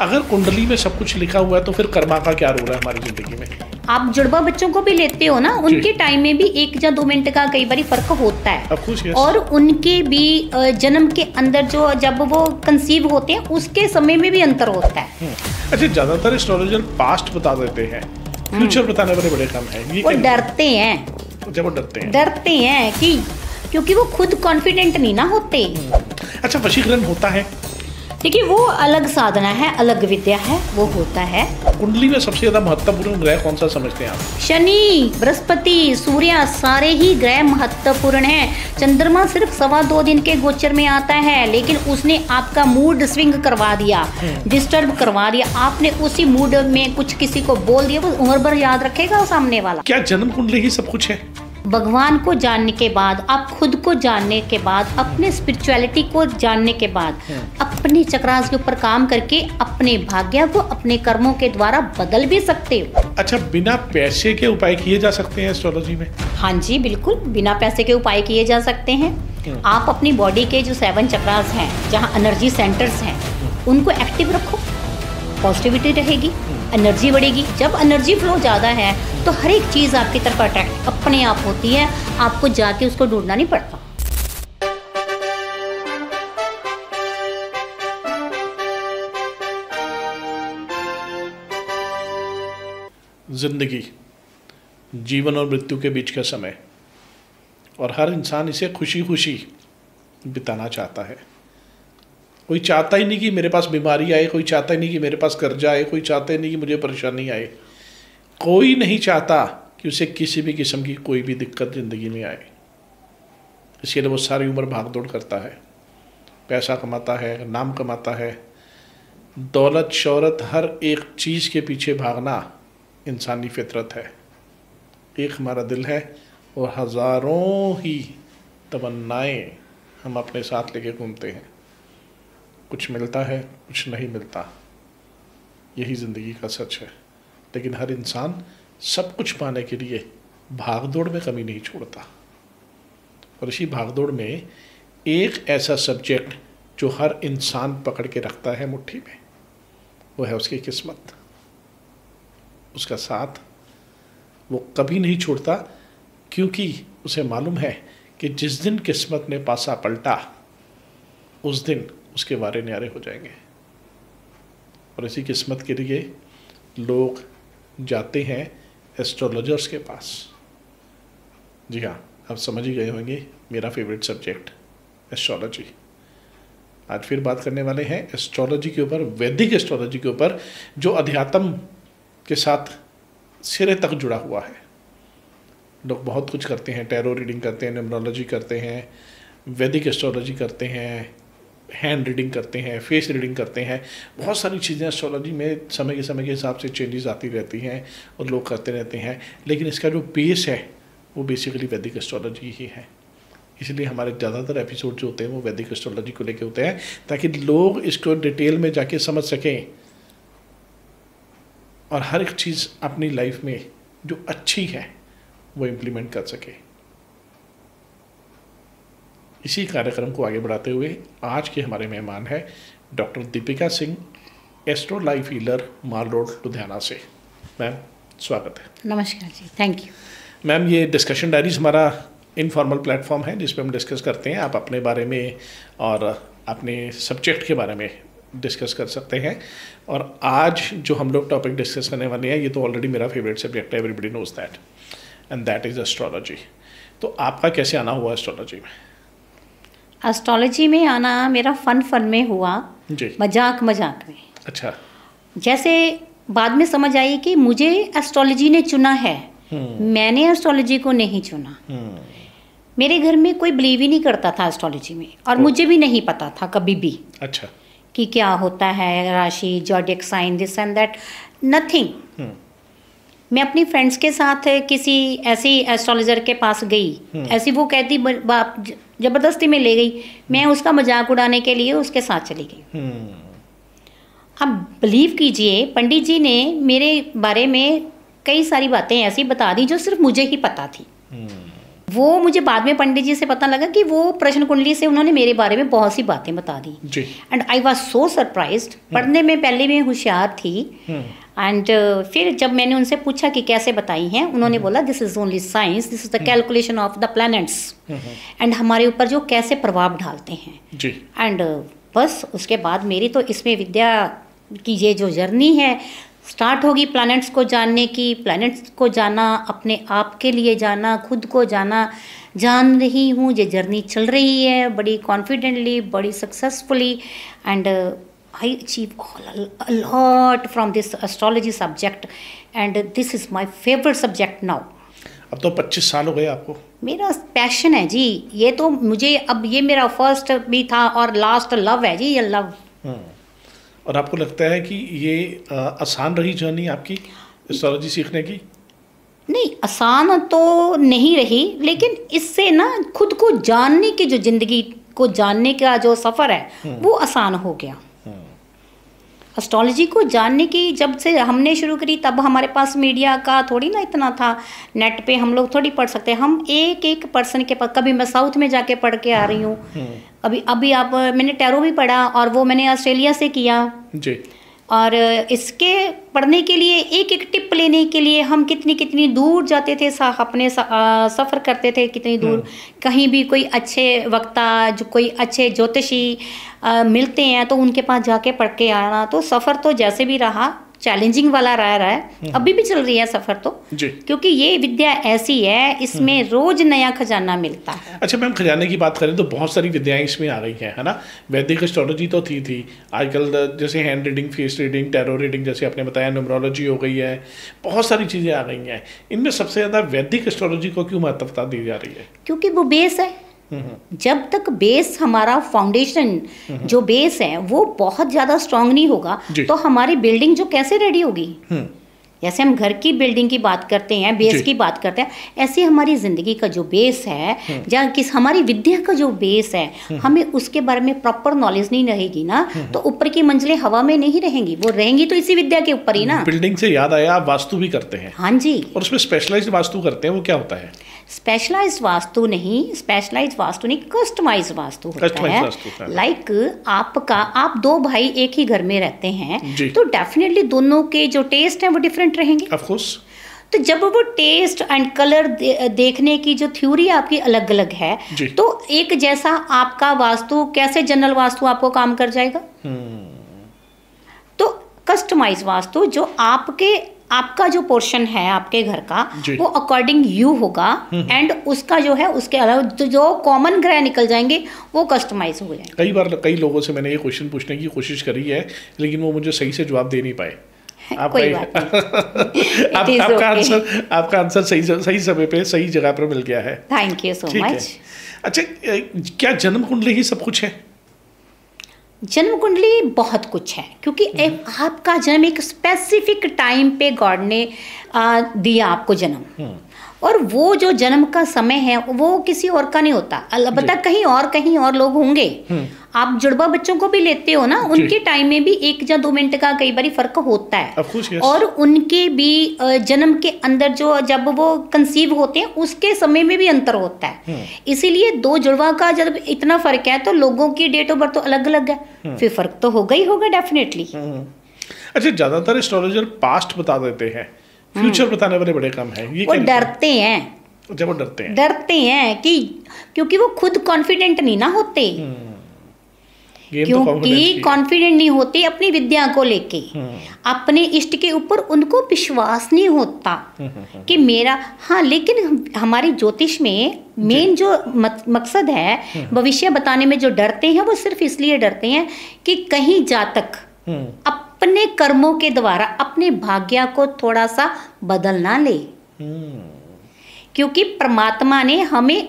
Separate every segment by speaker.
Speaker 1: अगर कुंडली में सब कुछ लिखा हुआ है तो फिर कर्मा का क्या रोल है हमारी जिंदगी में?
Speaker 2: आप जुड़वा बच्चों को भी लेते हो ना, उनके टाइम में भी 1 या 2 मिनट का कई बार फर्क होता है। और उनके भी जन्म के अंदर जो जब वो कंसीव होते हैं उसके समय में भी अंतर होता है।
Speaker 1: अच्छा, ज्यादातर एस्ट्रोलॉजर पास्ट बता देते हैं, फ्यूचर बताने वाले बड़े कम है।
Speaker 2: वो डरते हैं,
Speaker 1: जब वो डरते हैं
Speaker 2: कि क्योंकि वो खुद कॉन्फिडेंट नहीं ना होते।
Speaker 1: अच्छा, वशीकरण होता है?
Speaker 2: देखिए वो अलग साधना है, अलग विद्या है, वो होता है।
Speaker 1: कुंडली में सबसे ज्यादा महत्वपूर्ण ग्रह कौन सा समझते हैं आप?
Speaker 2: शनि, बृहस्पति, सूर्य, सारे ही ग्रह महत्वपूर्ण हैं। चंद्रमा सिर्फ 2.25 दिन के गोचर में आता है, लेकिन उसने आपका मूड स्विंग करवा दिया, डिस्टर्ब करवा दिया। आपने उसी मूड में कुछ किसी को बोल दिया, वो उम्र भर याद रखेगा सामने वाला।
Speaker 1: क्या जन्म कुंडली ही सब कुछ है?
Speaker 2: भगवान को जानने के बाद, आप खुद को जानने के बाद, अपने स्पिरिचुअलिटी को जानने के बाद, अपने चक्रास के ऊपर काम करके अपने भाग्य को अपने कर्मों के द्वारा बदल भी सकते हो।
Speaker 1: अच्छा, बिना पैसे के उपाय किए जा सकते हैं एस्ट्रोलॉजी में?
Speaker 2: हाँ जी, बिल्कुल बिना पैसे के उपाय किए जा सकते हैं। आप अपनी बॉडी के जो 7 चक्रास हैं, जहाँ एनर्जी सेंटर्स हैं, उनको एक्टिव रखो, पॉजिटिविटी रहेगी, एनर्जी बढ़ेगी। जब एनर्जी फ्लो ज़्यादा है तो हर एक चीज़ आपकी तरफ अट्रैक्ट अपने आप होती है, आपको जाके उसको ढूंढना नहीं पड़ता।
Speaker 1: जिंदगी जीवन और मृत्यु के बीच का समय, और हर इंसान इसे खुशी खुशी बिताना चाहता है। कोई चाहता ही नहीं कि मेरे पास बीमारी आए, कोई चाहता ही नहीं कि मेरे पास कर्जा आए, कोई चाहता ही नहीं कि मुझे परेशानी आए, कोई नहीं चाहता कि उसे किसी भी किस्म की कोई भी दिक्कत ज़िंदगी में आए। इसके लिए वो सारी उम्र भाग दौड़ करता है, पैसा कमाता है, नाम कमाता है, दौलत शौहरत, हर एक चीज़ के पीछे भागना इंसानी फितरत है। एक हमारा दिल है और हज़ारों ही तमन्नाएं हम अपने साथ लेके घूमते हैं। कुछ मिलता है, कुछ नहीं मिलता, यही ज़िंदगी का सच है। लेकिन हर इंसान सब कुछ पाने के लिए भागदौड़ में कमी नहीं छोड़ता। और इसी भागदौड़ में एक ऐसा सब्जेक्ट जो हर इंसान पकड़ के रखता है मुट्ठी में, वो है उसकी किस्मत, उसका साथ। वो कभी नहीं छोड़ता, क्योंकि उसे मालूम है कि जिस दिन किस्मत ने पासा पलटा, उस दिन उसके वारे न्यारे हो जाएंगे। और इसी किस्मत के लिए लोग जाते हैं एस्ट्रोलॉजर्स के पास। जी हाँ, आप समझ ही गए होंगे, मेरा फेवरेट सब्जेक्ट एस्ट्रोलॉजी। आज फिर बात करने वाले हैं एस्ट्रोलॉजी के ऊपर, वैदिक एस्ट्रोलॉजी के ऊपर, जो अध्यात्म के साथ सिरे तक जुड़ा हुआ है। लोग बहुत कुछ करते हैं, टैरो रीडिंग करते हैं, न्यूमरोलॉजी करते हैं, वैदिक एस्ट्रोलॉजी करते हैं, हैंड रीडिंग करते हैं, फेस रीडिंग करते हैं। बहुत सारी चीज़ें एस्ट्रोलॉजी में समय के हिसाब से चेंजेस आती रहती हैं और लोग करते रहते हैं। लेकिन इसका जो बेस है वो बेसिकली वैदिक एस्ट्रोलॉजी ही है। इसलिए हमारे ज़्यादातर एपिसोड जो होते हैं वो वैदिक एस्ट्रोलॉजी को लेके होते हैं, ताकि लोग इसको डिटेल में जाके समझ सकें और हर एक चीज़ अपनी लाइफ में जो अच्छी है वो इम्प्लीमेंट कर सके। इसी कार्यक्रम को आगे बढ़ाते हुए आज के हमारे मेहमान हैं doctor Deepika Singh, astro life healer, Mall Road, Ludhiana से। मैम स्वागत है।
Speaker 2: नमस्कार जी, थैंक यू।
Speaker 1: मैम, ये डिस्कशन डायरीज हमारा इनफॉर्मल प्लेटफॉर्म है जिस पे हम डिस्कस करते हैं। आप अपने बारे में और अपने सब्जेक्ट के बारे में डिस्कस कर सकते हैं। और आज जो हम लोग टॉपिक डिस्कस करने वाले हैं, ये तो ऑलरेडी मेरा फेवरेट सब्जेक्ट है, everybody knows that, and that is astrology. तो आपका कैसे आना हुआ एस्ट्रोलॉजी में?
Speaker 2: एस्ट्रोलॉजी में आना मेरा फन में हुआ
Speaker 1: जी,
Speaker 2: मजाक में।
Speaker 1: अच्छा।
Speaker 2: जैसे बाद में समझ आई कि मुझे एस्ट्रोलॉजी ने चुना है, मैंने एस्ट्रोलॉजी को नहीं चुना। मेरे घर में कोई बिलीव ही नहीं करता था एस्ट्रोलॉजी में, और मुझे भी नहीं पता था कभी भी,
Speaker 1: अच्छा,
Speaker 2: कि क्या होता है राशि, zodiac sign, this and that, nothing. मैं अपनी फ्रेंड्स के साथ किसी ऐसी एस्ट्रोलॉजर के पास गई, ऐसी वो कहती बाप जबरदस्ती में ले गई, मैं उसका मजाक उड़ाने के लिए उसके साथ चली गई। अब बिलीव कीजिए, पंडित जी ने मेरे बारे में कई सारी बातें ऐसी बता दी जो सिर्फ मुझे ही पता थी। वो मुझे बाद में पंडित जी से पता लगा कि वो प्रश्न कुंडली से उन्होंने मेरे बारे में बहुत सी बातें बता दी
Speaker 1: जी।
Speaker 2: And I was so surprised. पढ़ने में पहले मैं होशियार थी एंड फिर जब मैंने उनसे पूछा कि कैसे बताई हैं, उन्होंने बोला this is only science, this is the calculation of the planets and हमारे ऊपर जो कैसे प्रभाव डालते हैं
Speaker 1: जी।
Speaker 2: एंड बस उसके बाद मेरी तो इसमें विद्या की ये जो जर्नी है स्टार्ट होगी, प्लैनेट्स को जानने की, प्लैनेट्स को जाना, अपने आप के लिए जाना, खुद को जाना, जान रही हूँ। ये जर्नी चल रही है बड़ी कॉन्फिडेंटली, बड़ी successfully and I achieve a lot from this astrology subject and this is my favorite subject now.
Speaker 1: अब तो 25 साल हो गए आपको।
Speaker 2: मेरा पैशन है जी ये, तो मुझे अब ये मेरा फर्स्ट भी था और लास्ट लव है जी, ये लव।
Speaker 1: और आपको लगता है कि ये आसान रही जर्नी आपकी एस्ट्रोलॉजी सीखने की?
Speaker 2: नहीं, आसान तो नहीं रही, लेकिन इससे ना खुद को जानने की, जो जिंदगी को जानने का जो सफ़र है वो आसान हो गया। एस्ट्रोलॉजी को जानने की जब से हमने शुरू करी, तब हमारे पास मीडिया का थोड़ी ना इतना था, नेट पे हम लोग थोड़ी पढ़ सकते हैं। हम एक एक पर्सन के पास, कभी मैं साउथ में जाके पढ़ के आ रही हूँ, अभी आप मैंने टैरो भी पढ़ा और वो मैंने ऑस्ट्रेलिया से किया
Speaker 1: जी।
Speaker 2: और इसके पढ़ने के लिए एक एक टिप लेने के लिए हम कितनी कितनी दूर जाते थे, अपने सफ़र करते थे कितनी दूर। कहीं भी कोई अच्छे वक्ता, जो कोई अच्छे ज्योतिषी मिलते हैं तो उनके पास जाके पढ़ के आना। तो सफ़र तो जैसे भी रहा चैलेंजिंग वाला रहा है, अभी भी चल रही है सफ़र तो
Speaker 1: जी।
Speaker 2: क्योंकि ये विद्या ऐसी है, इसमें रोज नया खजाना मिलता है।
Speaker 1: अच्छा मैम, खजाने की बात करें तो बहुत सारी विद्याएं इसमें आ गई हैं, है ना। वैदिक एस्ट्रोलॉजी तो थी आजकल जैसे hand reading, face reading, tarot reading, जैसे आपने बताया, न्यूमरोलॉजी हो गई है, बहुत सारी चीज़ें आ गई हैं। इनमें सबसे ज़्यादा वैदिक एस्ट्रोलॉजी को क्यों महत्वता दी जा रही है?
Speaker 2: क्योंकि वो बेस है। जब तक बेस, हमारा फाउंडेशन जो बेस है वो बहुत ज़्यादा स्ट्रांग नहीं होगा तो हमारी बिल्डिंग जो कैसे रेडी होगी। जैसे हम घर की बिल्डिंग की बात करते हैं, बेस की बात करते हैं, ऐसे हमारी ज़िंदगी का जो बेस है, जहाँ किस हमारी विद्या का जो बेस है, हमें उसके बारे में प्रॉपर नॉलेज नहीं रहेगी ना, तो ऊपर की मंजिलें हवा में नहीं रहेंगी, वो रहेंगी तो इसी विद्या के ऊपर ही ना।
Speaker 1: बिल्डिंग से याद आया, आप वास्तु भी करते हैं?
Speaker 2: हाँ जी। और
Speaker 1: उसमें स्पेशलाइज्ड वास्तु करते हैं, वो क्या होता है?
Speaker 2: स्पेशलाइज्ड वास्तु नहीं, कस्टमाइज्ड वास्तु होता है। लाइक आप दो भाई एक ही घर में रहते हैं तो डेफिनेटली दोनों के जो टेस्ट हैं वो डिफरेंट रहेंगे।
Speaker 1: Of course.
Speaker 2: तो जब वो टेस्ट एंड कलर देखने की जो थ्योरी आपकी अलग अलग है तो एक जैसा आपका वास्तु कैसे जनरल वास्तु आपको काम कर जाएगा। तो कस्टमाइज वास्तु जो आपका जो पोर्शन है आपके घर का वो अकॉर्डिंग यू होगा एंड उसका जो है उसके अलावा जो कॉमन ग्रह निकल जाएंगे वो कस्टमाइज हो जाएंगे।
Speaker 1: कई बार कई लोगों से मैंने ये क्वेश्चन पूछने की कोशिश करी है लेकिन वो मुझे सही से जवाब दे नहीं पाए।
Speaker 2: कोई बात नहीं।
Speaker 1: आपका आंसर सही समय पे सही जगह पर मिल गया है।
Speaker 2: Thank you so much.
Speaker 1: अच्छा, क्या जन्म कुंडली ही सब कुछ है?
Speaker 2: जन्म कुंडली बहुत कुछ है क्योंकि आपका जन्म एक स्पेसिफिक टाइम पे गॉड ने दिया आपको जन्म, और वो जो जन्म का समय है वो किसी और का नहीं होता। अलबत्ता कहीं और लोग होंगे। आप जुड़वा बच्चों को भी लेते हो ना, उनके टाइम में भी 1 या 2 मिनट का कई बार फर्क होता है। और उनके भी जन्म के अंदर जो जब वो कंसीव होते हैं उसके समय में भी अंतर होता है। इसीलिए 2 जुड़वा का जब इतना फर्क है तो लोगों की डेट ऑफ बर्थ तो अलग अलग है, फिर फर्क तो होगा ही होगा डेफिनेटली।
Speaker 1: अच्छा, ज्यादातर एस्ट्रोलॉजर पास्ट बता देते हैं, फ्यूचर बताने वाले बड़े कम हैं। ये
Speaker 2: वो डरते हैं।
Speaker 1: जब वो डरते हैं
Speaker 2: कि क्योंकि वो खुद कॉन्फिडेंट नहीं ना होते, क्योंकि कॉन्फिडेंट नहीं होते अपनी विद्या को लेके, अपने इष्ट के ऊपर उनको विश्वास नहीं होता कि मेरा। हाँ, लेकिन हमारी ज्योतिष में मेन जो मकसद है भविष्य बताने में जो डरते हैं वो सिर्फ इसलिए डरते हैं कि कहीं जातक अपने कर्मों के द्वारा अपने भाग्य को थोड़ा सा बदल ना ले, क्योंकि परमात्मा ने हमें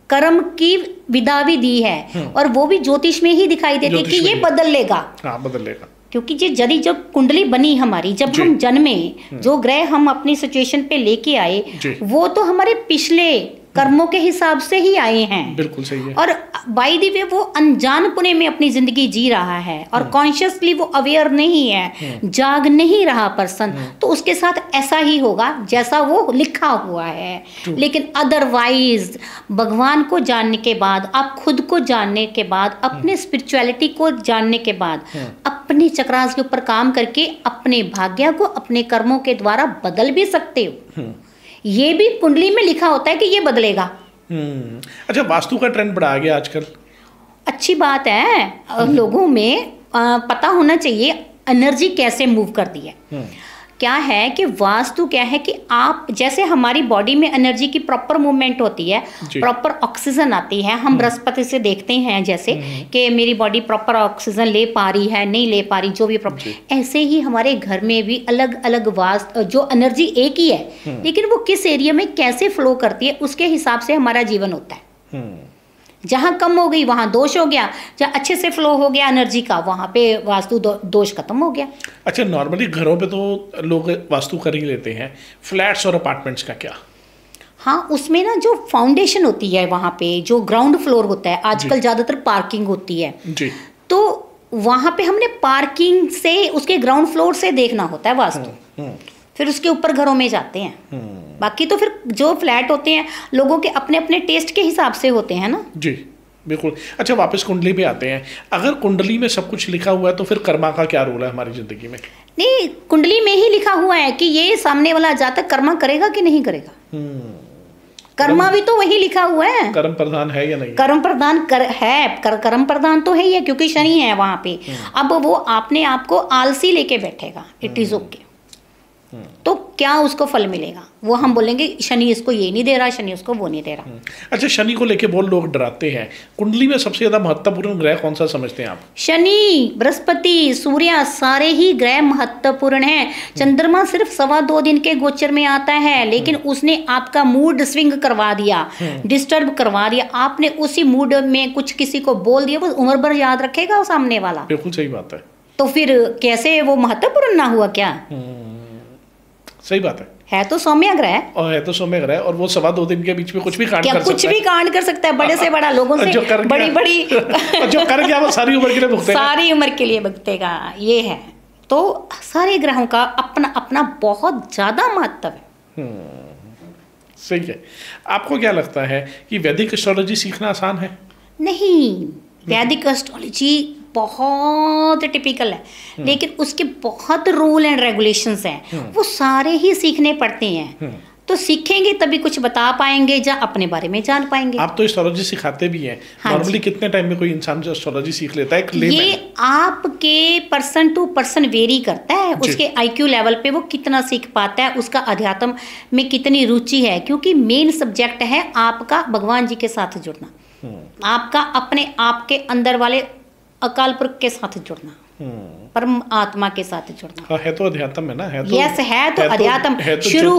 Speaker 2: कर्म की विधा भी दी है और वो भी ज्योतिष में ही दिखाई देती है कि ये बदल लेगा।
Speaker 1: हाँ, बदल लेगा।
Speaker 2: क्योंकि यदि जब कुंडली बनी हमारी, जब हम जन्मे, जो ग्रह हम अपनी सिचुएशन पे लेके आए वो तो हमारे पिछले कर्मों के हिसाब से ही आए हैं।
Speaker 1: बिल्कुल सही है।
Speaker 2: और बाय द वे वो अनजानपुने में अपनी जिंदगी जी रहा है और कॉन्शियसली वो अवेयर नहीं है, जाग नहीं रहा पर्सन, तो उसके साथ ऐसा ही होगा जैसा वो लिखा हुआ है। लेकिन अदरवाइज भगवान को जानने के बाद, आप खुद को जानने के बाद, अपने स्पिरिचुअलिटी को जानने के बाद, अपने चक्रास के ऊपर काम करके अपने भाग्य को अपने कर्मों के द्वारा बदल भी सकते हो। ये भी कुंडली में लिखा होता है कि ये बदलेगा।
Speaker 1: अच्छा, वास्तु का ट्रेंड बढ़ा गया आजकल।
Speaker 2: अच्छी बात है, लोगों में पता होना चाहिए एनर्जी कैसे मूव करती है। क्या है कि वास्तु क्या है कि आप जैसे हमारी बॉडी में एनर्जी की प्रॉपर मूवमेंट होती है, प्रॉपर ऑक्सीजन आती है, हम बृहस्पति से देखते हैं जैसे कि मेरी बॉडी प्रॉपर ऑक्सीजन ले पा रही है, नहीं ले पा रही, जो भी प्रॉपर, ऐसे ही हमारे घर में भी अलग अलग वास्तु जो एनर्जी एक ही है लेकिन वो किस एरिया में कैसे फ्लो करती है उसके हिसाब से हमारा जीवन होता है। जहाँ कम हो गई वहाँ दोष हो गया, जहाँ अच्छे से फ्लो हो गया एनर्जी का वहाँ पे वास्तु दोष खत्म हो गया।
Speaker 1: अच्छा, नॉर्मली घरों पे तो लोग वास्तु कर ही लेते हैं, फ्लैट्स और अपार्टमेंट्स का क्या?
Speaker 2: हाँ, उसमें ना जो फाउंडेशन होती है वहाँ पे जो ग्राउंड फ्लोर होता है, आजकल ज़्यादातर पार्किंग होती है जी, तो वहाँ पे हमने पार्किंग से उसके ग्राउंड फ्लोर से देखना होता है वास्तु, फिर उसके ऊपर घरों में जाते हैं। बाकी तो फिर जो फ्लैट होते हैं लोगों के अपने अपने टेस्ट के हिसाब से होते हैं ना। जी
Speaker 1: बिल्कुल। अच्छा, वापस कुंडली पे आते हैं। अगर कुंडली में सब कुछ लिखा हुआ है तो फिर कर्मा का क्या रोल है हमारी जिंदगी में?
Speaker 2: नहीं, कुंडली में ही लिखा हुआ है कि ये सामने वाला जातक कर्मा करेगा कि नहीं करेगा। कर्मा भी तो वही लिखा हुआ है।
Speaker 1: कर्म प्रधान है या नहीं?
Speaker 2: कर्म प्रधान कर्म प्रधान तो है ही है क्योंकि शनि है वहां पे। अब वो अपने आप को आलसी लेके बैठेगा, इट इज ओके, तो क्या उसको फल मिलेगा? वो हम बोलेंगे शनि इसको ये नहीं दे रहा, शनि उसको वो नहीं दे रहा।
Speaker 1: अच्छा, शनि को लेके बहुत लोग डराते हैं। कुंडली में सबसे ज्यादा महत्वपूर्ण ग्रह कौन सा समझते हैं आप?
Speaker 2: शनि, बृहस्पति, सूर्य, सारे ही ग्रह महत्वपूर्ण हैं। चंद्रमा सिर्फ 2.25 दिन के गोचर में आता है, लेकिन उसने आपका मूड स्विंग करवा दिया, डिस्टर्ब करवा दिया। आपने उसी मूड में कुछ किसी को बोल दिया, वो उम्र भर याद रखेगा वो सामने वाला।
Speaker 1: बिल्कुल सही बात है।
Speaker 2: तो फिर कैसे वो महत्वपूर्ण ना हुआ क्या?
Speaker 1: सही बात
Speaker 2: है तो सौम्य ग्रह,
Speaker 1: और है तो सौम्य ग्रह, और वो 2.25 दिन के बीच में कुछ भी कांड कर सकता है।
Speaker 2: कुछ भी कांड कर सकता है, बड़े से बड़ा, लोगों से बड़ी बड़ी
Speaker 1: जो कर गया वो सारी उम्र के लिए भुगतेगा,
Speaker 2: सारी उम्र के लिए भुगतेगा। ये है, तो सारे ग्रहों का अपना अपना बहुत ज्यादा महत्व है।
Speaker 1: सही है। आपको क्या लगता है कि वैदिक एस्ट्रोलॉजी सीखना आसान है?
Speaker 2: नहीं, वैदिक एस्ट्रोलॉजी बहुत टिपिकल है, लेकिन उसके बहुत रूल एंड रेगुलेशंस हैं, वो सारे ही सीखने पड़ते हैं। तो सीखेंगे तभी कुछ बता पाएंगे, या अपने बारे में जान पाएंगे।
Speaker 1: आप तो एस्ट्रोलॉजी सिखाते भी हैं। नॉर्मली कितने टाइम में कोई इंसान जो एस्ट्रोलॉजी सीख लेता है?
Speaker 2: ये आपके पर्सन टू पर्सन वेरी करता है, उसके आईक्यू लेवल पे वो कितना सीख पाता है, उसका अध्यात्म में कितनी रुचि है, क्योंकि मेन सब्जेक्ट है आपका भगवान जी के साथ जुड़ना, आपका अपने आप के अंदर वाले अकाल पुरख के साथ जुड़ना, परम आत्मा के साथ जुड़ना।
Speaker 1: हाँ, है तो अध्यात्म है ना, है तो
Speaker 2: यस, है तो अध्यात्म। शुरू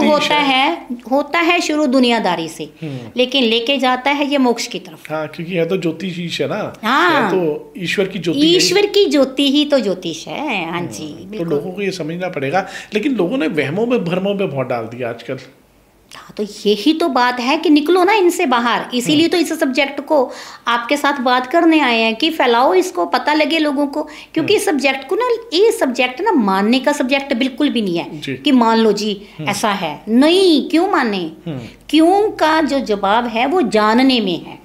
Speaker 2: होता है शुरू दुनियादारी से, लेकिन लेके जाता है ये मोक्ष की तरफ।
Speaker 1: हाँ, क्योंकि है तो ज्योतिष है ना।
Speaker 2: हाँ,
Speaker 1: है तो ईश्वर की ज्योति,
Speaker 2: ईश्वर की ज्योति ही तो ज्योतिष है। हाँ जी,
Speaker 1: तो लोगों को ये समझना पड़ेगा। लेकिन लोगों ने वहमों में भ्रमों में बहुत डाल दिया आजकल।
Speaker 2: हाँ, तो यही तो बात है कि निकलो ना इनसे बाहर। इसीलिए तो इस सब्जेक्ट को आपके साथ बात करने आए हैं कि फैलाओ इसको, पता लगे लोगों को। क्योंकि इस सब्जेक्ट को ना, ये सब्जेक्ट ना मानने का सब्जेक्ट बिल्कुल भी नहीं है कि मान लो जी ऐसा है। नहीं, क्यों माने? क्यों का जो जवाब है वो जानने में है।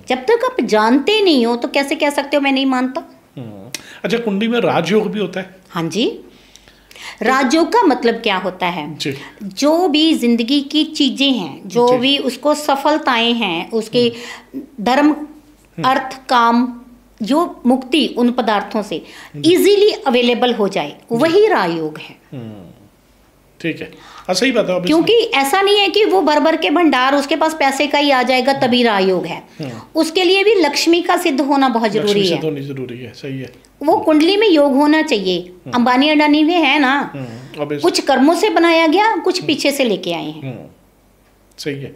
Speaker 2: जब तक आप जानते नहीं हो तो कैसे कह सकते हो मैं नहीं मानता?
Speaker 1: अच्छा, कुंडली में राजयोग भी होता है?
Speaker 2: हाँ जी। राजयोग का मतलब क्या होता है? जो भी जिंदगी की चीजें हैं, जो भी उसको सफलताएं हैं, उसके धर्म, अर्थ, काम, जो मुक्ति उन पदार्थों से इजीली अवेलेबल हो जाए, वही राजयोग है।
Speaker 1: ठीक है, सही बात है।
Speaker 2: क्योंकि ऐसा नहीं है कि वो भर के भंडार, उसके पास पैसे का ही आ जाएगा तभी राजयोग है। उसके लिए भी लक्ष्मी का सिद्ध होना बहुत जरूरी है।
Speaker 1: जरूरी है, सही है।
Speaker 2: वो कुंडली में योग होना चाहिए। अंबानी अडानी में है ना, कुछ कर्मों से बनाया गया, कुछ पीछे से लेके आए हैं।
Speaker 1: सही है।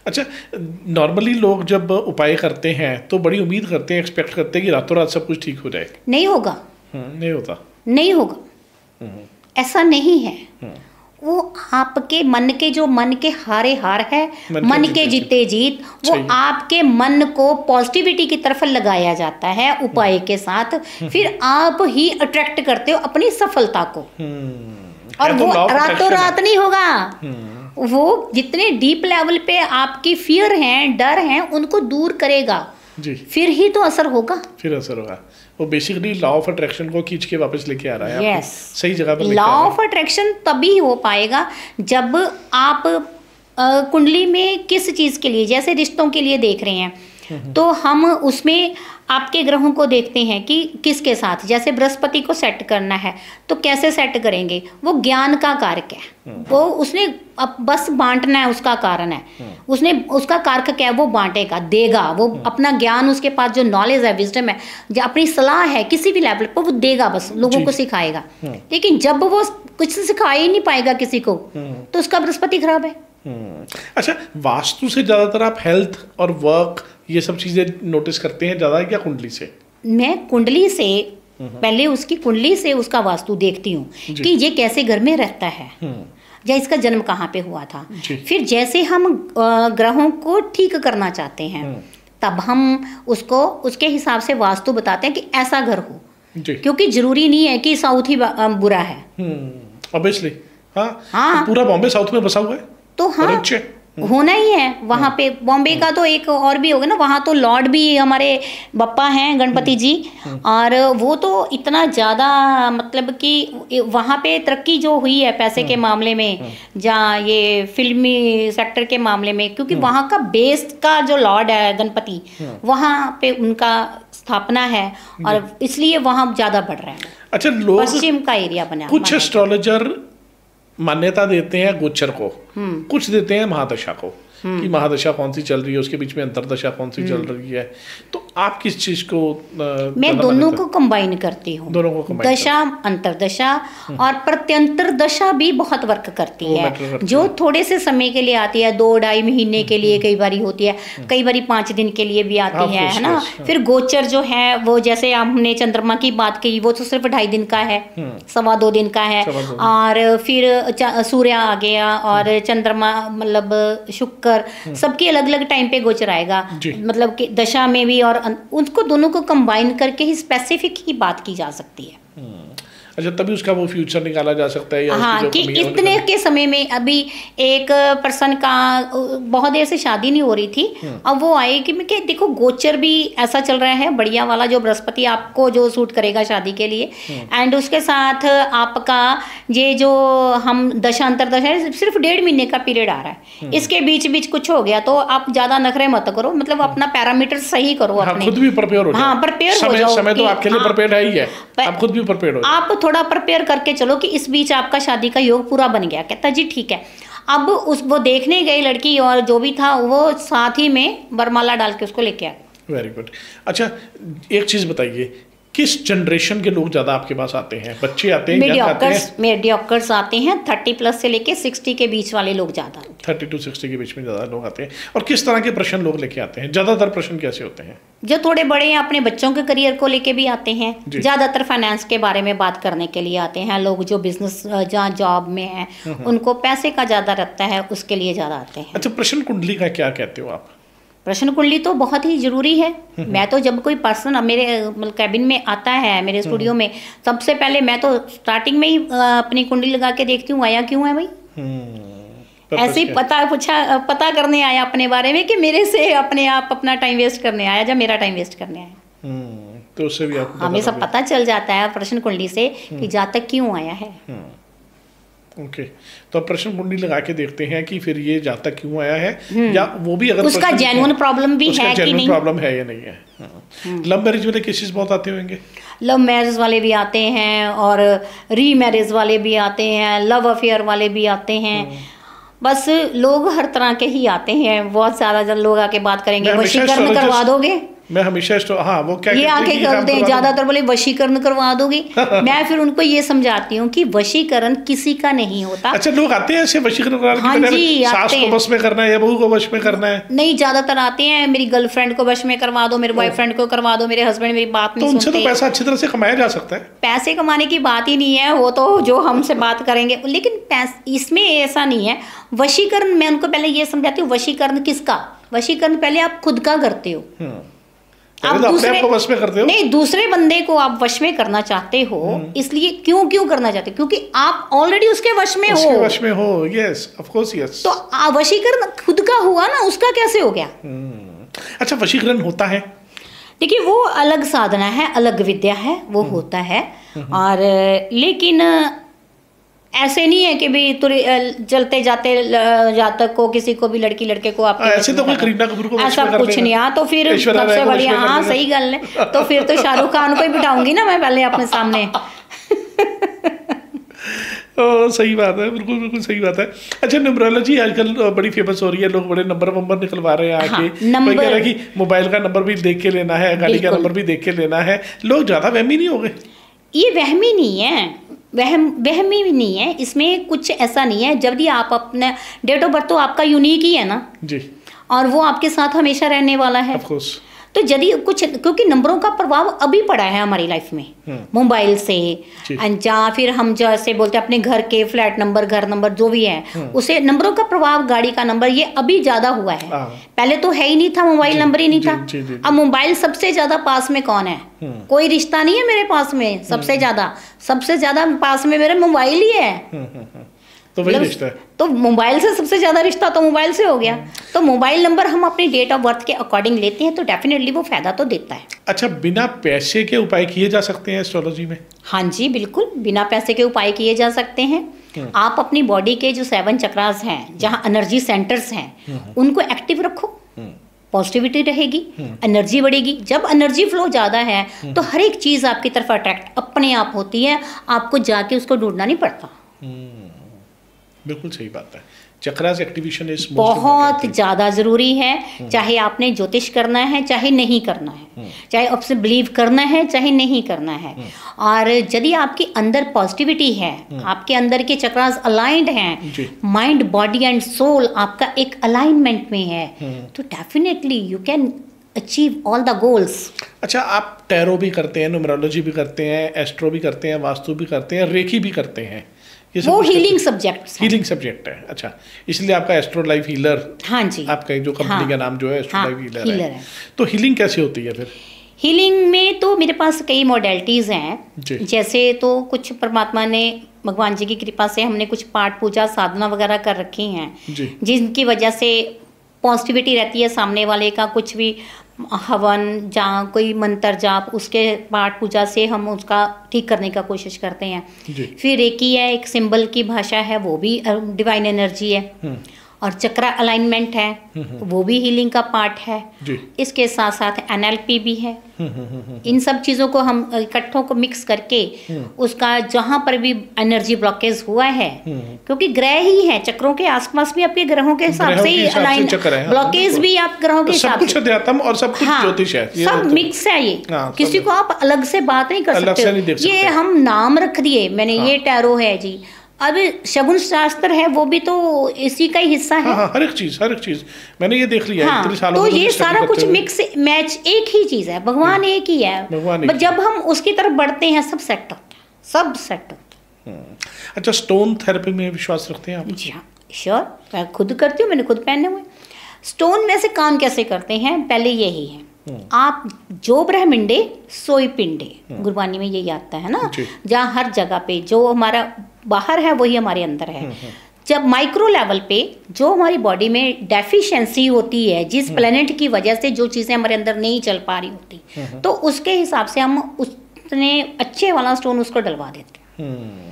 Speaker 1: अच्छा, नॉर्मली लोग जब उपाय करते हैं तो बड़ी उम्मीद करते हैं, एक्सपेक्ट करते हैं कि रातों रात सब कुछ ठीक हो जाए।
Speaker 2: नहीं होगा।
Speaker 1: नहीं होता।
Speaker 2: नहीं होगा, ऐसा नहीं है। वो आपके मन के, जो मन के हारे हार है, मन के जीते जीत, वो आपके मन को पॉजिटिविटी की तरफ लगाया जाता है उपाय के साथ, फिर आप ही अट्रैक्ट करते हो अपनी सफलता को। और वो रातों रात नहीं होगा, वो जितने डीप लेवल पे आपकी फियर हैं, डर हैं, उनको दूर करेगा
Speaker 1: जी,
Speaker 2: फिर ही तो असर होगा।
Speaker 1: फिर असर होगा। वो बेसिकली लॉ ऑफ अट्रैक्शन को खींच के वापस लेके आ रहा है।
Speaker 2: यस,
Speaker 1: सही जगह पर।
Speaker 2: लॉ ऑफ अट्रैक्शन तभी हो पाएगा जब आप कुंडली में किस चीज के लिए, जैसे रिश्तों के लिए देख रहे हैं तो हम उसमें आपके ग्रहों को देखते हैं कि किसके साथ, जैसे बृहस्पति को सेट करना है तो कैसे सेट करेंगे, वो ज्ञान का कारक है, वो उसने अब बस बांटना है, उसका कारण है, उसने उसका कारक क्या है, वो बांटेगा, देगा, वो अपना ज्ञान, उसके पास जो नॉलेज है, विजडम है, जो अपनी सलाह है किसी भी लेवल पर वो देगा, बस लोगों को सिखाएगा। लेकिन जब वो कुछ सिखा ही नहीं पाएगा किसी को तो उसका बृहस्पति खराब है।
Speaker 1: अच्छा, वास्तु से ज्यादातर आप हेल्थ और वर्क ये सब चीजें नोटिस करते हैं ज्यादा, क्या कुंडली से?
Speaker 2: मैं कुंडली से पहले उसकी कुंडली से उसका वास्तु देखती हूँ कि ये कैसे घर में रहता है, या इसका जन्म कहाँ पे हुआ था। फिर जैसे हम ग्रहों को ठीक करना चाहते हैं तब हम उसको उसके हिसाब से वास्तु बताते हैं कि ऐसा घर हो, क्योंकि जरूरी नहीं है कि साउथ ही बुरा है।
Speaker 1: ऑब्वियसली हाँ, पूरा बॉम्बे साउथ में बसा हुआ है
Speaker 2: तो हाँ होना ही है वहाँ पे। बॉम्बे का तो एक और भी होगा ना, वहाँ तो लॉर्ड भी हमारे बप्पा हैं, गणपति जी, और वो तो इतना ज़्यादा मतलब कि वहाँ पे तरक्की जो हुई है पैसे के मामले में, जहाँ ये फिल्मी सेक्टर के मामले में, क्योंकि वहाँ का बेस का जो लॉर्ड है गणपति, वहाँ पे उनका स्थापना है और इसलिए वहाँ ज़्यादा बढ़ रहा है।
Speaker 1: अच्छा, लोग
Speaker 2: पश्चिम का एरिया बना,
Speaker 1: कुछ एस्ट्रोलॉजर मान्यता देते हैं गोचर को, कुछ देते हैं महादशा को, कि महादशा कौन सी चल रही है, उसके बीच में अंतरदशा कौन सी चल रही है। तो आप किस चीज को?
Speaker 2: मैं दोनों को कंबाइन करती हूँ,
Speaker 1: दोनों को कंबाइन,
Speaker 2: दशा, अंतरदशा और प्रत्यंतर दशा भी बहुत वर्क करती है, जो थोड़े से समय के लिए आती है, 2-2.5 महीने के लिए कई बारी होती है, कई बारी 5 दिन के लिए भी आती है ना। फिर गोचर जो है वो, जैसे हमने चंद्रमा की बात की, वो तो सिर्फ 2.5 दिन का है, 1.25 दिन का है, और फिर सूर्य आ गया और चंद्रमा मतलब शुक्र, सबके अलग अलग टाइम पे गोचर आएगा, मतलब कि दशा में भी, और उनको दोनों को कंबाइन करके ही स्पेसिफिक ही बात की जा सकती है।
Speaker 1: अच्छा, तभी उसका वो फ्यूचर निकाला जा सकता है, या
Speaker 2: हाँ, कि इतने के समय में अभी एक पर्सन का बहुत देर से शादी नहीं हो रही थी, अब वो आए कि मैं, देखो गोचर भी ऐसा चल रहा है बढ़िया वाला, जो बृहस्पति आपको जो सूट करेगा शादी के लिए, एंड उसके साथ आपका ये जो हम दशा अंतरदशा है, सिर्फ 1.5 महीने का पीरियड आ रहा है, इसके बीच बीच कुछ हो गया तो आप ज्यादा नखरे मत करो, मतलब अपना पैरामीटर सही करो, अपने
Speaker 1: खुद भी प्रिपेयर हो जाओ।
Speaker 2: हाँ, प्रिपेयर हो जाओ,
Speaker 1: समय तो आपके लिए प्रिपेयर है ही है, आप खुद भी प्रिपेयर हो,
Speaker 2: आप थोड़ा प्रिपेयर करके चलो कि इस बीच आपका शादी का योग पूरा बन गया। कहता जी ठीक है। अब वो देखने गई लड़की और जो भी था वो साथ ही में वरमाला डाल के उसको लेके आ गया।
Speaker 1: Very good. अच्छा, एक चीज बताइए, किस जनरेशन के लोग ज्यादा आपके पास आते हैं? बच्चे आते हैं,
Speaker 2: मीडियोकर्स आते हैं, 30+ से लेके 60 के बीच वाले लोग ज्यादा,
Speaker 1: 30 to 60 के बीच में ज्यादा लोग आते हैं। और किस तरह के प्रश्न लोग लेके आते हैं? ज्यादातर प्रश्न कैसे होते हैं?
Speaker 2: जो थोड़े बड़े हैं, अपने बच्चों के करियर को लेके भी आते हैं, ज्यादातर फाइनेंस के बारे में बात करने के लिए आते हैं लोग, जो बिजनेस जहाँ जॉब में है उनको पैसे का ज्यादा रहता है, उसके लिए ज्यादा आते हैं।
Speaker 1: अच्छा, प्रश्न कुंडली का क्या कहते हो आप?
Speaker 2: प्रश्न कुंडली तो बहुत ही जरूरी है। मैं तो जब कोई पर्सन मेरे कैबिन में आता है, मेरे स्टूडियो में, सबसे पहले मैं तो स्टार्टिंग में ही अपनी कुंडली लगा के देखती हूँ, आया क्यों है भाई, ऐसे ही पता करने आया अपने बारे में, कि मेरे से अपने आप अपना टाइम वेस्ट करने आया, जब मेरा टाइम वेस्ट करने आया,
Speaker 1: तो उससे भी आपको
Speaker 2: हमें सब पता चल जाता है प्रश्न कुंडली से कि जातक क्यों आया है।
Speaker 1: ओके, तो अब प्रश्न कुंडली लगा के देखते हैं कि फिर ये जातक क्यों आया है, या वो भी अगर
Speaker 2: उसका जेन्युइन प्रॉब्लम भी है कि नहीं,
Speaker 1: प्रॉब्लम है या नहीं है। लव मैरिज वाले केसेस बहुत आते होंगे?
Speaker 2: लव मैरिज वाले भी आते हैं और री मैरिज वाले भी आते हैं, लव अफेयर वाले भी आते हैं, बस लोग हर तरह के ही आते हैं। बहुत ज़्यादा जब लोग आके बात करेंगे, वशीकरण करवा दोगे,
Speaker 1: मैं हमेशा हाँ वो क्या
Speaker 2: ये आके करते हैं ज्यादातर, बोले वशीकरण करवा दोगे। मैं फिर उनको ये समझाती हूँ कि वशीकरण किसी का नहीं होता।
Speaker 1: अच्छा, लोग आते हैं ऐसे वशीकरण कराने?
Speaker 2: हाँ जी,
Speaker 1: सास को वश में करना है या बहू को वश में करना है?
Speaker 2: नहीं, ज्यादातर आते हैं मेरी गर्लफ्रेंड को वश में करवा दो, मेरे बॉयफ्रेंड को करवा दो, मेरे हस्बैंड मेरी बात नहीं सुनते।
Speaker 1: तो पैसा अच्छी तरह से कमाया जा सकता है।
Speaker 2: पैसे कमाने की बात ही नहीं है, वो तो जो हमसे बात करेंगे, लेकिन इसमें ऐसा नहीं है। वशीकरण मैं उनको पहले ये समझाती हूँ, वशीकरण किसका? वशीकरण पहले आप खुद का करते हो, आप दूसरे को वश में करते हो? नहीं, दूसरे बंदे को आप वश में करना चाहते हो। इसलिए क्यों करना चाहते हो? क्योंकि आप ऑलरेडी उसके वश में हो।
Speaker 1: वश में हो, यस, ऑफ कोर्स, यस।
Speaker 2: तो वशीकरण खुद का हुआ ना, उसका कैसे हो गया?
Speaker 1: अच्छा, वशीकरण होता है?
Speaker 2: देखिए, वो अलग साधना है, अलग विद्या है, वो होता है। और लेकिन ऐसे नहीं है कि भी चलते जाते जातक को, किसी को भी, लड़की लड़के को आप
Speaker 1: ऐसे तो कोई करीना कपूर को
Speaker 2: ऐसा कुछ नहीं। हाँ, तो फिर सबसे बढ़िया, हाँ सही गल है, तो फिर तो शाहरुख खान को ही बिठाऊंगी ना मैं पहले अपने सामने।
Speaker 1: सही बात है, बिल्कुल बिल्कुल सही बात है। अच्छा, न्यूमरोलॉजी आजकल बड़ी फेमस हो रही है, लोग बड़े नंबर निकलवा रहे हैं आके। कोई कह रहा है कि मोबाइल का नंबर भी देख के लेना है, गाड़ी का नंबर भी देख के लेना है। लोग ज्यादा वहमी नहीं हो गए?
Speaker 2: ये वहमी नहीं है, वहमी भी नहीं है, इसमें कुछ ऐसा नहीं है। जब भी आप अपने डेट ऑफ बर्थ तो आपका यूनिक ही है ना
Speaker 1: जी, और
Speaker 2: वो आपके साथ हमेशा रहने वाला है।
Speaker 1: Of course.
Speaker 2: तो यदि कुछ, क्योंकि नंबरों का प्रभाव अभी पड़ा है हमारी लाइफ में, मोबाइल से, या फिर हम जैसे बोलते हैं अपने घर के फ्लैट नंबर, घर नंबर जो भी है, उसे नंबरों का प्रभाव, गाड़ी का नंबर, ये अभी ज्यादा हुआ है। पहले तो है ही नहीं था, मोबाइल नंबर ही नहीं था। अब मोबाइल सबसे ज्यादा पास में कौन है? कोई रिश्ता नहीं है मेरे पास में, सबसे ज्यादा पास में मेरे मोबाइल ही है।
Speaker 1: तो वही रिश्ता है।
Speaker 2: तो मोबाइल से सबसे ज्यादा रिश्ता तो मोबाइल से हो गया। तो मोबाइल नंबर हम अपने डेट ऑफ बर्थ के अकॉर्डिंग लेते हैं, तो डेफिनेटली वो फायदा तो देता है।
Speaker 1: अच्छा, बिना पैसे के उपाय किए जा सकते हैं एस्ट्रोलॉजी में?
Speaker 2: हाँ जी, बिल्कुल, बिना पैसे के उपाय किए जा सकते हैं। आप अपनी बॉडी के जो 7 चक्रास हैं, जहाँ एनर्जी सेंटर्स हैं, उनको एक्टिव रखो, पॉजिटिविटी रहेगी, एनर्जी बढ़ेगी। जब एनर्जी फ्लो ज़्यादा है तो हर एक चीज़ आपकी तरफ अट्रैक्ट अपने आप होती है, आपको जाके उसको ढूंढना नहीं पड़ता।
Speaker 1: बिल्कुल सही बात है। चक्रास एक्टिवेशन इज
Speaker 2: बहुत ज़्यादा ज़रूरी है। चाहे आपने ज्योतिष करना है, चाहे नहीं करना है, चाहे आपसे बिलीव करना है, चाहे नहीं करना है। और यदि आपके अंदर पॉजिटिविटी है, आपके अंदर के चक्रास अलाइंड हैं, माइंड, बॉडी एंड सोल आपका एक अलाइनमेंट में है, तो definitely you can achieve all the goals.
Speaker 1: अच्छा, आप टैरो भी करते हैं, न्यूमरोलॉजी भी करते हैं, एस्ट्रो भी करते हैं, वास्तु भी करते हैं, रेकी भी करते हैं।
Speaker 2: वो हीलिंग सब्जेक्ट
Speaker 1: है। अच्छा, इसलिए आपका एस्ट्रो लाइफ हीलर,
Speaker 2: हाँ जी,
Speaker 1: आपका जो कंपनी का नाम जो है एस्ट्रो लाइफ हीलर है। तो हीलिंग कैसे होती है फिर?
Speaker 2: हीलिंग में तो मेरे पास कई मॉडलिटीज़ हैं। जैसे तो कुछ परमात्मा ने, भगवान जी की कृपा से हमने कुछ पाठ पूजा साधना वगैरह कर रखी हैं, जिनकी वजह से पॉजिटिविटी रहती है। सामने वाले का कुछ भी हवन, जहाँ कोई मंत्र जाप, उसके पाठ पूजा से हम उसका ठीक करने का कोशिश करते हैं। फिर रेकी है, एक सिंबल की भाषा है, वो भी डिवाइन एनर्जी है। और चक्रा अलाइनमेंट है, वो भी हीलिंग का पार्ट है। इसके साथ साथ NLP भी है। इन सब चीज़ों को हम इकट्ठों को मिक्स करके उसका जहाँ पर भी एनर्जी ब्लॉकेज हुआ है, क्योंकि ग्रह ही है, चक्रों के आसपास भी आपके ग्रहों के हिसाब से ही अलाइन, ब्लॉकेज भी आप ग्रहों के हिसाब से,
Speaker 1: सब कुछ अध्यात्म और सब कुछ ज्योतिष है,
Speaker 2: सब मिक्स है। ये किसी को आप अलग से बात नहीं कर सकते। ये हम नाम रख दिए, मैंने ये टैरो है जी। अब शगुन शास्त्र है, वो भी तो इसी का ही हिस्सा है।
Speaker 1: हर एक चीज मैंने ये देख लिया है।
Speaker 2: तो ये सारा कुछ मिक्स मैच, एक ही चीज है, भगवान एक ही है। जब हम उसकी तरफ बढ़ते हैं, सब सेट होता है।
Speaker 1: अच्छा, स्टोन थेरेपी में विश्वास रखते हैं आप?
Speaker 2: जी हाँ, श्योर, मैं खुद करती हूँ, मैंने खुद पहने हुए। स्टोन में से काम कैसे करते हैं, पहले यही है, आप जो ब्रह्मिंडे सोई पिंडे, गुरबानी में यही आता है ना, जहाँ हर जगह पे जो हमारा बाहर है वही हमारे अंदर है। जब माइक्रो लेवल पे जो हमारी बॉडी में डेफिशिएंसी होती है, जिस प्लेनेट की वजह से जो चीज़ें हमारे अंदर नहीं चल पा रही होती, तो उसके हिसाब से हम उतने अच्छे वाला स्टोन उसको डलवा देते हैं।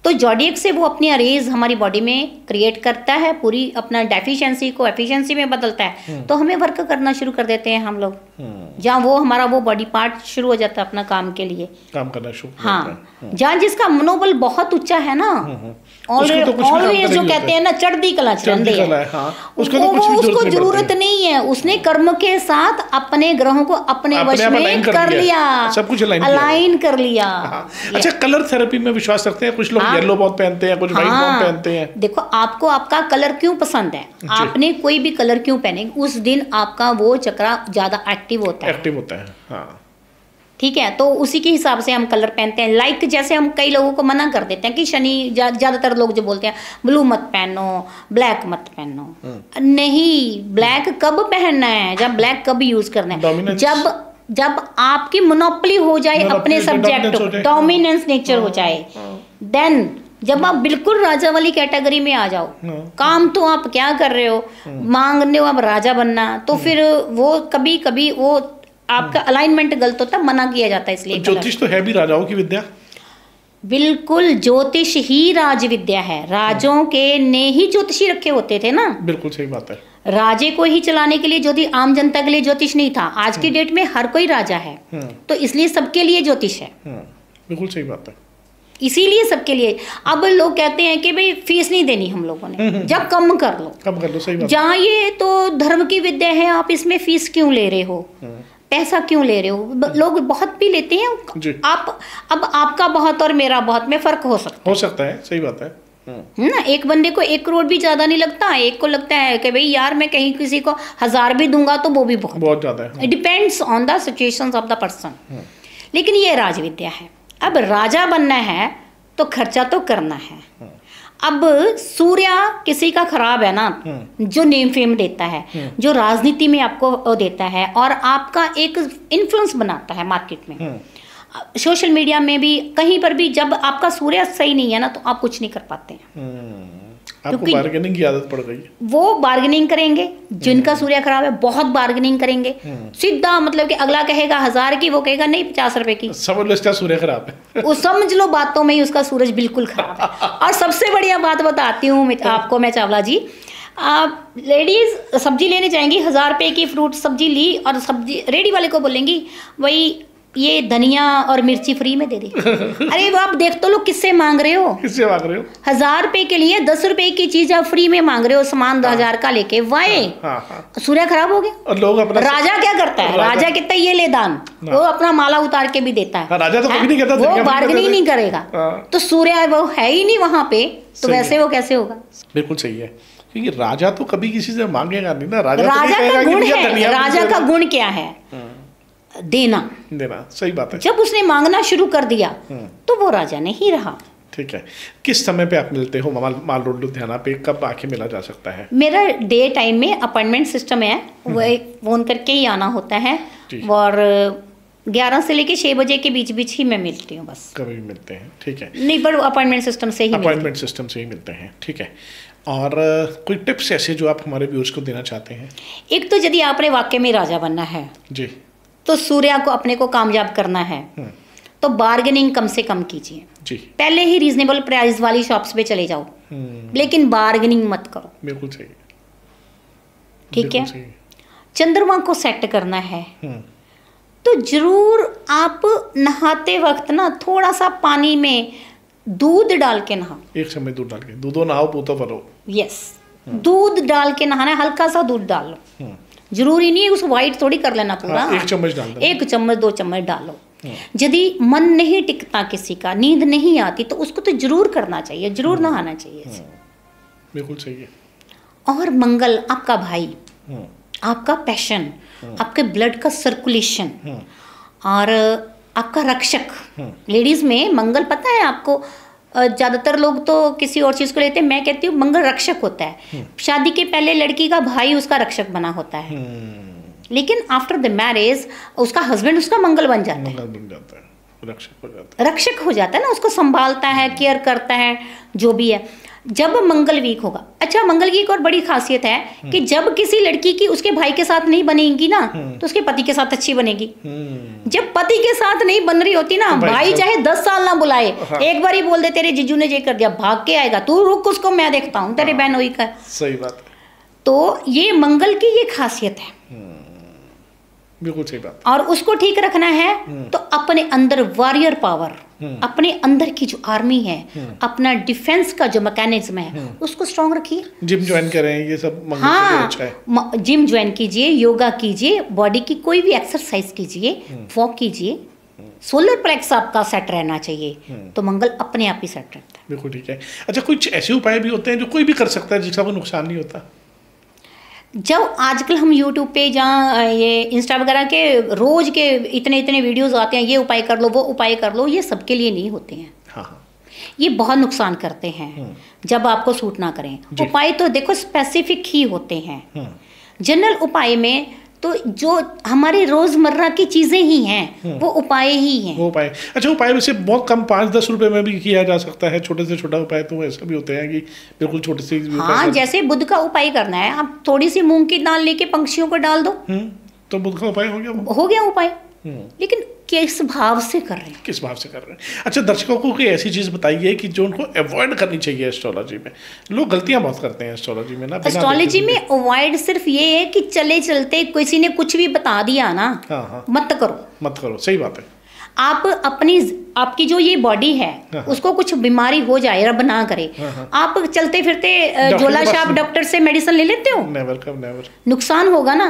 Speaker 2: तो जॉडियक से वो अपनी अरेज हमारी बॉडी में क्रिएट करता है, पूरी अपना डेफिशिएंसी को एफिशिएंसी में बदलता है, तो हमें वर्क करना शुरू कर देते हैं हम लोग। जहाँ वो हमारा वो बॉडी पार्ट शुरू हो जाता है अपना काम के लिए,
Speaker 1: काम करना शुरू
Speaker 2: हाँ, जहाँ जिसका मनोबल बहुत ऊंचा है ना,
Speaker 1: तो
Speaker 2: ऑलवेज जो कहते हैं ना चढ़ती कला चढ़ती है, उसको जरूरत नहीं है, उसने कर्म के साथ अपने ग्रहों को अपने वश में कर लिया,
Speaker 1: सब कुछ
Speaker 2: अलाइन कर लिया।
Speaker 1: अच्छा, कलर थेरेपी में विश्वास रखते हैं कुछ लोग? येलो बहुत पहनते हैं, कुछ व्हाइट बहुत पहनते हैं।
Speaker 2: देखो, आपको आपका कलर क्यों पसंद है, आपने कोई भी कलर क्यों पहने, उस दिन आपका वो चक्रा ज्यादा एक्टिव होता है,
Speaker 1: हाँ।
Speaker 2: ठीक है, तो उसी के हिसाब से हम कलर पहनते हैं। लाइक जैसे हम कई लोगों को मना कर देते हैं कि शनि, ज्यादातर लोग जो बोलते हैं ब्लू मत पहनो, ब्लैक मत पहनो, नहीं, ब्लैक कब पहनना है, जब ब्लैक कब यूज करना है, जब आपकी मोनोपोली हो जाए अपने सब्जेक्ट, डोमिनेंस नेचर हो जाए, देन जब आप बिल्कुल राजा वाली कैटेगरी में आ जाओ, काम तो आप क्या कर रहे हो, मांगने हो आप राजा बनना, तो फिर वो कभी कभी वो आपका अलाइनमेंट गलत होता है, मना किया जाता है। इसलिए
Speaker 1: ज्योतिष तो है भी राजाओं की विद्या,
Speaker 2: बिल्कुल, ज्योतिष ही राज विद्या है, राजों के ने ही ज्योतिषी रखे होते थे ना,
Speaker 1: बिल्कुल सही बात है।
Speaker 2: राजे को ही चलाने के लिए ज्योतिष, आम जनता के लिए ज्योतिष नहीं था। आज की डेट में हर कोई राजा है, तो इसलिए सबके लिए ज्योतिष है,
Speaker 1: बिल्कुल सही बात है,
Speaker 2: इसीलिए सबके लिए। अब लोग कहते हैं कि भाई फीस नहीं देनी हम लोगों ने, जब कम कर लो,
Speaker 1: सही बात।
Speaker 2: जहाँ ये तो धर्म की विद्या है, आप इसमें फीस क्यों ले रहे हो, पैसा क्यों ले रहे हो, लोग बहुत भी लेते हैं। आप अब आपका बहुत और मेरा बहुत में फर्क हो सकता है,
Speaker 1: सही बात है
Speaker 2: ना। एक बंदे को 1 करोड़ भी ज्यादा नहीं लगता, एक को लगता है कि भाई यार मैं कहीं किसी को 1000 भी दूंगा तो वो भी बहुत ज्यादा है। Depends on the situations of the person. लेकिन ये राजविद्या है। अब राजा बनना है तो खर्चा तो करना है। अब सूर्य किसी का खराब है ना, जो नेम फेम देता है, जो राजनीति में आपको देता है और आपका एक इन्फ्लुएंस बनाता है मार्केट में, सोशल मीडिया में भी, कहीं पर भी, जब आपका सूर्य सही नहीं है ना तो आप कुछ नहीं कर पाते हैं।
Speaker 1: आपको बार्गेनिंग की आदत पड़ गई है।
Speaker 2: वो बार्गेनिंग करेंगे, जिनका सूर्य खराब है बहुत बार्गेनिंग करेंगे, सीधा मतलब कि अगला कहेगा 1000 की, वो कहेगा नहीं 50 रुपए की।
Speaker 1: समझ लो इसका सूर्य खराब है।
Speaker 2: वो समझ लो बातों में ही उसका सूरज बिल्कुल खराब है। और सबसे बढ़िया बात बताती हूँ आपको मैं चावला जी, लेडीज सब्जी लेने जाएंगी, 1000 रुपए की फ्रूट सब्जी ली और सब्जी रेडी वाले को बोलेंगी वही ये धनिया और मिर्ची फ्री में दे दे। अरे वो आप देख तो लो किससे मांग रहे हो, 1000 रुपए के लिए 10 रुपए की चीज आप फ्री में मांग रहे हो, सामान 2000 का लेके, वाई सूर्य खराब हो गया। और लोग अपना राजा क्या करता है, राजा कहता है ये ले दान, वो अपना माला उतार के भी देता है। राजा तो कभी नहीं कहता, वो बार्गेनिंग नहीं करेगा। तो सूर्य वो है ही नहीं वहां पे, तो वैसे वो कैसे होगा।
Speaker 1: बिल्कुल सही है, क्योंकि राजा तो कभी किसी से मांगेगा नहीं ना।
Speaker 2: राजा का गुण है, राजा का गुण क्या है, देना।
Speaker 1: सही बात है।
Speaker 2: जब उसने मांगना शुरू कर दिया तो वो राजा नहीं रहा।
Speaker 1: ठीक है, किस समय पे आप मिलते हो माल रोड लुधियाना पे, कब आके मिला जा सकता है?
Speaker 2: मेरा डे टाइम में अपॉइंटमेंट सिस्टम है, वो फोन करके ही आना होता है और 11 से लेके 6 बजे के बीच बीच ही मैं मिलती हूँ बस।
Speaker 1: कभी भी मिलते हैं, ठीक है।
Speaker 2: नहीं, पर अपॉइंटमेंट सिस्टम से ही
Speaker 1: मिलते हैं, ठीक है। और कोई टिप्स ऐसे जो आप हमारे व्यूअर्स को देना चाहते हैं?
Speaker 2: एक तो यदि आपने वाकई में राजा बनना है
Speaker 1: जी,
Speaker 2: तो सूर्य को अपने को कामयाब करना है तो बार्गेनिंग कम से कम कीजिए जी। पहले ही रीजनेबल प्राइस वाली शॉप्स पे चले जाओ, लेकिन बार्गेनिंग मत करो।
Speaker 1: बिल्कुल सही,
Speaker 2: ठीक है। चंद्रमा को सेट करना है तो जरूर आप नहाते वक्त ना थोड़ा सा पानी में दूध डाल के नहाओ,
Speaker 1: 1 चम्मच दूध डाल के, दूधो नहाओ पूतो फरो।
Speaker 2: यस, दूध डाल के नहाना, हल्का सा दूध डाल लो, जरूरी नहीं है उसको व्हाइट थोड़ी कर लेना पूरा।
Speaker 1: 1 चम्मच डाल दो,
Speaker 2: 1 चम्मच 2 चम्मच डालो। यदि मन नहीं टिकता, किसी का नींद नहीं आती, तो उसको तो जरूर करना चाहिए, जरूर नहाना चाहिए।
Speaker 1: बिल्कुल सही है।
Speaker 2: और मंगल आपका भाई, आपका पैशन, आपके ब्लड का सर्कुलेशन और आपका रक्षक। लेडीज में मंगल पता है आपको, ज्यादातर लोग तो किसी और चीज को लेते हैं, मैं कहती हूँ मंगल रक्षक होता है। शादी के पहले लड़की का भाई उसका रक्षक बना होता है, लेकिन आफ्टर द मैरिज उसका हस्बैंड उसका मंगल बन जाता है, रक्षक हो जाता है ना, उसको संभालता है, केयर करता है, जो भी है। जब मंगल वीक होगा, अच्छा मंगल की एक और बड़ी खासियत है कि जब किसी लड़की की उसके भाई के साथ नहीं बनेगी ना तो उसके पति के साथ अच्छी बनेगी। जब पति के साथ नहीं बन रही होती ना, भाई चाहे 10 साल ना बुलाए, एक बार ही बोल दे तेरे जीजू ने ये कर दिया, भाग के आएगा, तू रुक उसको मैं देखता हूँ, तेरे बहन वही का।
Speaker 1: सही बात है।
Speaker 2: तो ये मंगल की ये खासियत है।
Speaker 1: बिल्कुल सही बात।
Speaker 2: और उसको ठीक रखना है तो अपने अंदर वॉरियर पावर, अपने अंदर की जो आर्मी है, अपना डिफेंस का जो मैकेनिज्म है उसको स्ट्रांग रखिए।
Speaker 1: जिम ज्वाइन करें, ये सब मंगल के लिए अच्छा है।
Speaker 2: जिम ज्वाइन कीजिए, योगा कीजिए, बॉडी की कोई भी एक्सरसाइज कीजिए, वॉक कीजिए। सोलर प्लेक्स आपका सेट रहना चाहिए, तो मंगल अपने आप ही सेट रहता है।
Speaker 1: बिल्कुल ठीक है। अच्छा, कुछ ऐसे उपाय भी होते हैं जो कोई भी कर सकता है जिसका कोई नुकसान नहीं होता?
Speaker 2: जब आजकल हम YouTube पे जहाँ ये इंस्टा वगैरह के रोज के इतने इतने वीडियोस आते हैं, ये उपाय कर लो, वो उपाय कर लो, ये सबके लिए नहीं होते हैं।
Speaker 1: हाँ।
Speaker 2: ये बहुत नुकसान करते हैं जब आपको सूट ना करें। उपाय तो देखो स्पेसिफिक ही होते हैं। जनरल उपाय में तो जो हमारे रोजमर्रा की चीजें ही हैं वो उपाय ही हैं।
Speaker 1: वो उपाय, अच्छा, उपाय वैसे बहुत कम 5-10 रुपए में भी किया जा सकता है। छोटे से छोटा उपाय तो ऐसा भी होते हैं कि बिल्कुल छोटे से।
Speaker 2: हाँ, जैसे बुध का उपाय करना है, आप थोड़ी सी मूंग की दाल लेके पंछियों को डाल दो,
Speaker 1: तो बुध का उपाय हो गया।
Speaker 2: हो गया उपाय। लेकिन किस भाव से कर रहे हैं,
Speaker 1: किस भाव से कर रहे हैं? अच्छा, दर्शकों को कोई ऐसी चीज बताइए कि जो उनको अवॉइड करनी चाहिए एस्ट्रोलॉजी में। लोग गलतियां बहुत करते हैं एस्ट्रोलॉजी में ना।
Speaker 2: एस्ट्रोलॉजी में अवॉइड सिर्फ ये है कि चले चलते किसी ने कुछ भी बता दिया ना, मत करो। सही बात है। आप आपकी जो ये बॉडी है उसको कुछ बीमारी हो जाए, रब ना करे, आप चलते फिरते झोला छाप डॉक्टर से मेडिसिन ले लेते हो?
Speaker 1: नेवर।
Speaker 2: नुकसान होगा ना।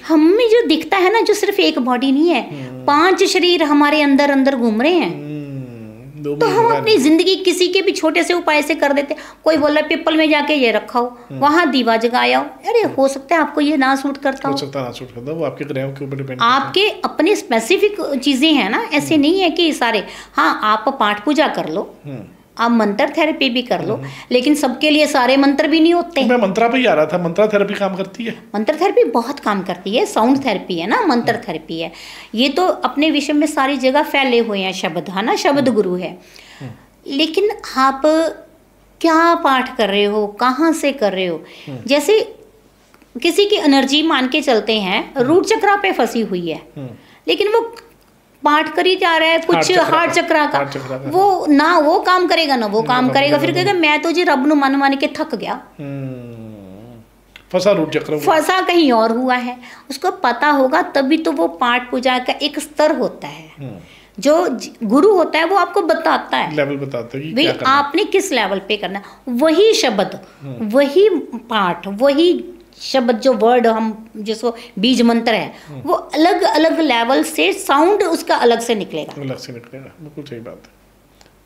Speaker 2: हमें जो दिखता है ना, जो सिर्फ एक बॉडी नहीं है, 5 शरीर हमारे अंदर अंदर घूम रहे हैं। तो हम अपनी जिंदगी किसी के भी छोटे से उपाय से कर देते। कोई बोल रहा है पीपल में जाके ये रखा हो, वहां दीवा जगाया हो, अरे हो सकता है आपको ये ना सूट करता हो,
Speaker 1: वो आपके ग्रहों के ऊपर डिपेंड,
Speaker 2: आपके अपने स्पेसिफिक चीजें हैं ना। ऐसे नहीं है कि सारे। हाँ, आप पाठ पूजा कर लो, आप मंत्र थेरेपी भी कर लो, लेकिन सबके लिए सारे मंत्र भी नहीं होते।
Speaker 1: मैं मंत्रा पे ही आ रहा था। मंत्रा थेरेपी काम करती है?
Speaker 2: मंत्र थेरेपी बहुत काम करती है। साउंड थेरेपी है ना, मंत्र थेरेपी है। ये तो अपने विश्व में सारी जगह फैले हुए हैं शब्द, है ना, शब्द गुरु है। लेकिन आप क्या पाठ कर रहे हो, कहाँ से कर रहे हो? जैसे किसी की एनर्जी मान के चलते हैं रूट चक्रा पे फंसी हुई है, लेकिन वो पाठ करी जा रहा है कुछ हार्ट चक्रा का, वो ना वो काम करेगा ना वो काम करेगा। फिर कहेगा मैं तो जी रब नु मान के थक गया,
Speaker 1: फंसा रूट चक्र,
Speaker 2: फंसा कहीं और हुआ है। उसको पता होगा तभी तो वो पाठ पूजा का एक स्तर होता है। जो गुरु होता है वो आपको बताता है,
Speaker 1: लेवल बताता है
Speaker 2: भाई आपने किस लेवल पे करना। वही शब्द, वही पाठ, वही शब्द, जो वर्ड हम जिसको बीज मंत्र है, वो अलग अलग लेवल से साउंड उसका अलग से निकलेगा।
Speaker 1: बिल्कुल सही बात है,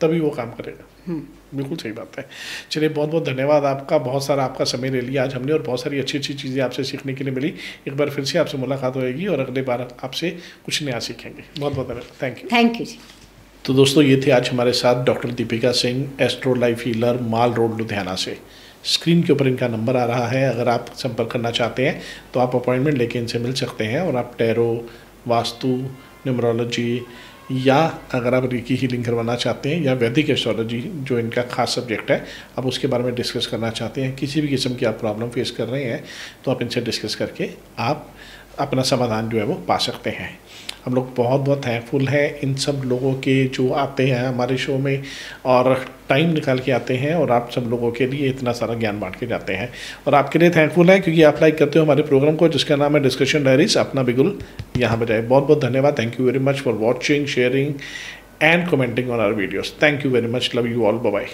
Speaker 1: तभी वो काम करेगा। बिल्कुल सही बात है। चलिए, बहुत बहुत धन्यवाद आपका। बहुत सारा आपका समय ले लिया आज हमने, और बहुत सारी अच्छी अच्छी चीज़ें आपसे सीखने के लिए मिली। एक बार फिर से आपसे मुलाकात होएगी और अगले बार आपसे कुछ नया सीखेंगे। बहुत बहुत धन्यवाद।
Speaker 2: थैंक यू जी।
Speaker 1: तो दोस्तों, ये थे आज हमारे साथ doctor Deepika Singh, astro life healer, Mall Road, Ludhiana से। स्क्रीन के ऊपर इनका नंबर आ रहा है। अगर आप संपर्क करना चाहते हैं तो आप अपॉइंटमेंट लेके इनसे मिल सकते हैं, और आप टैरो, वास्तु, न्यूमरोलॉजी, या अगर आप रेकी हीलिंग करवाना चाहते हैं, या वैदिक एस्ट्रोलॉजी जो इनका खास सब्जेक्ट है, आप उसके बारे में डिस्कस करना चाहते हैं, किसी भी किस्म की आप प्रॉब्लम फेस कर रहे हैं, तो आप इनसे डिस्कस करके आप अपना समाधान जो है वो पा सकते हैं। हम लोग बहुत बहुत थैंकफुल हैं इन सब लोगों के जो आते हैं हमारे शो में और टाइम निकाल के आते हैं, और आप सब लोगों के लिए इतना सारा ज्ञान बांट के जाते हैं। और आपके लिए थैंकफुल है क्योंकि आप लाइक करते हो हमारे प्रोग्राम को, जिसका नाम है डिस्कशन डायरीज, अपना बिगुल यहाँ बजाए। बहुत बहुत धन्यवाद। Thank you very much for watching, sharing and commenting on our videos. Thank you very much. Love you all. Bye bye.